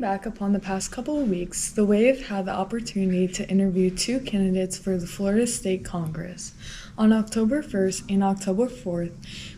back upon the past couple of weeks, TheWave had the opportunity to interview two candidates for the Florida State Congress. On October 1st and October 4th,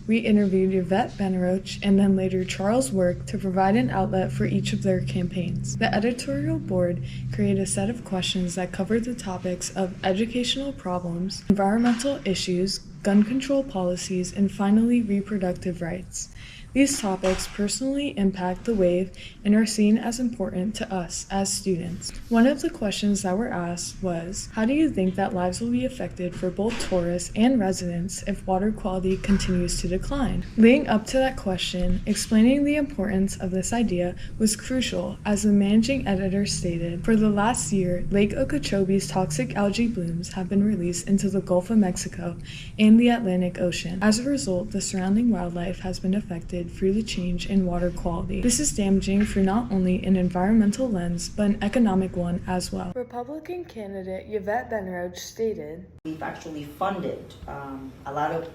we interviewed Yvette Benarroach and then later Charles Work to provide an outlet for each of their campaigns. The editorial board created a set of questions that covered the topics of educational problems, environmental issues, gun control policies, and finally reproductive rights. These topics personally impact TheWave and are seen as important to us as students. One of the questions that were asked was, how do you think that lives will be affected for both tourists and residents if water quality continues to decline? Leading up to that question, explaining the importance of this idea was crucial, as the managing editor stated, for the last year, Lake Okeechobee's toxic algae blooms have been released into the Gulf of Mexico and the Atlantic Ocean. As a result, the surrounding wildlife has been affected through the change in water quality. This is damaging for not only an environmental lens, but an economic one as well. Republican candidate Yvette Benarroach stated, "We've actually funded a lot of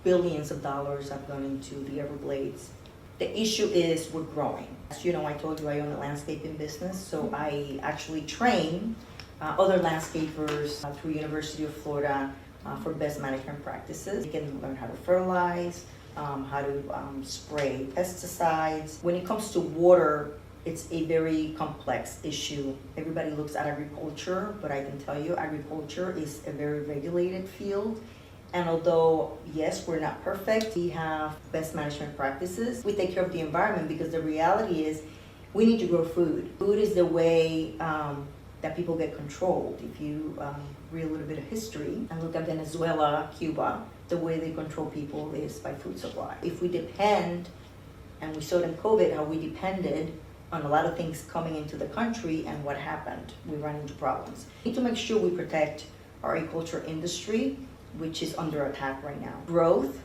billions of dollars have gone into the Everglades. The issue is we're growing. As you know, I told you I own a landscaping business, so I actually train other landscapers through University of Florida for best management practices. They can learn how to fertilize, how to spray pesticides. When it comes to water, it's a very complex issue. Everybody looks at agriculture, but I can tell you agriculture is a very regulated field. And although, yes, we're not perfect, we have best management practices. We take care of the environment because the reality is we need to grow food. Food is the way that people get controlled. If you read a little bit of history and look at Venezuela, Cuba, the way they control people is by food supply. If we depend, and we saw it in COVID, how we depended on a lot of things coming into the country, and what happened? We ran into problems. We need to make sure we protect our agriculture industry, which is under attack right now. Growth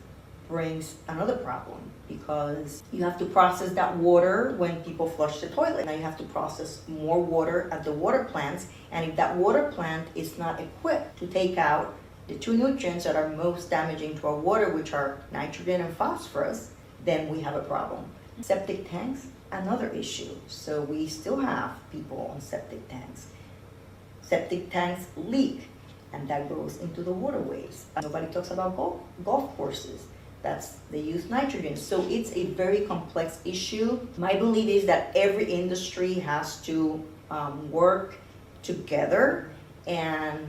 brings another problem because you have to process that water when people flush the toilet. Now you have to process more water at the water plants, and if that water plant is not equipped to take out the two nutrients that are most damaging to our water, which are nitrogen and phosphorus, then we have a problem. Septic tanks, another issue. So we still have people on septic tanks. Septic tanks leak, and that goes into the waterways. Nobody talks about golf courses. They use nitrogen. So it's a very complex issue. My belief is that every industry has to work together, and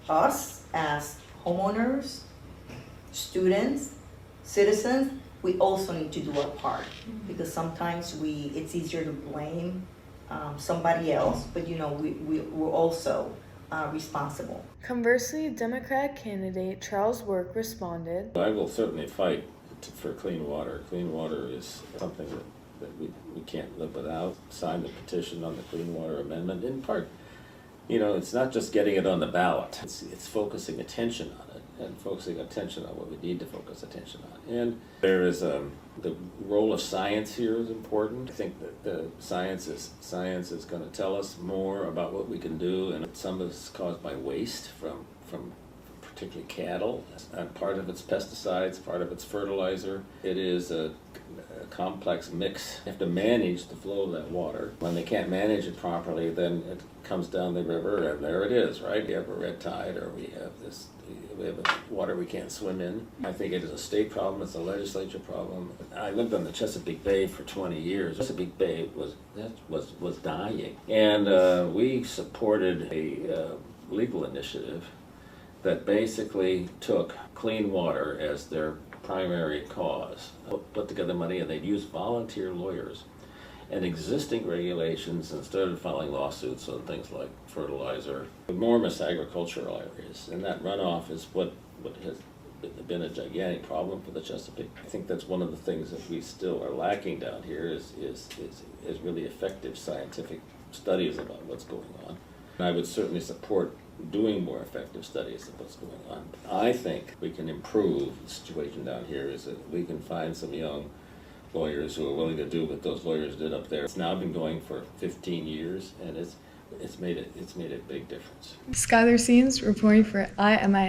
us as homeowners, students, citizens, we also need to do our part, because sometimes it's easier to blame somebody else, but we're also responsible. Conversely, Democratic candidate Charles Work responded, I will certainly fight for clean water. Clean water is something that we can't live without. Sign the petition on the Clean Water Amendment. In part, it's not just getting it on the ballot. It's focusing attention on it, and focusing attention on what we need to focus attention on. And there is the role of science here is important. I think that the science is going to tell us more about what we can do, and some of it's caused by waste from particularly cattle, and part of it's pesticides, part of it's fertilizer. It is a complex mix. You have to manage the flow of that water. When they can't manage it properly, then it comes down the river, and there it is, right? We have a red tide, or we have water we can't swim in. I think it is a state problem, it's a legislature problem. I lived on the Chesapeake Bay for 20 years. Chesapeake Bay was dying, and we supported a legal initiative that basically took clean water as their primary cause, put together money, and they'd use volunteer lawyers and existing regulations and started filing lawsuits on things like fertilizer, enormous agricultural areas, and that runoff is what has been a gigantic problem for the Chesapeake. I think that's one of the things that we still are lacking down here is really effective scientific studies about what's going on. And I would certainly support doing more effective studies of what's going on. I think we can improve the situation down here is that we can find some young lawyers who are willing to do what those lawyers did up there. It's now been going for 15 years, and it's made a big difference. Skylar Seams reporting for IMIA.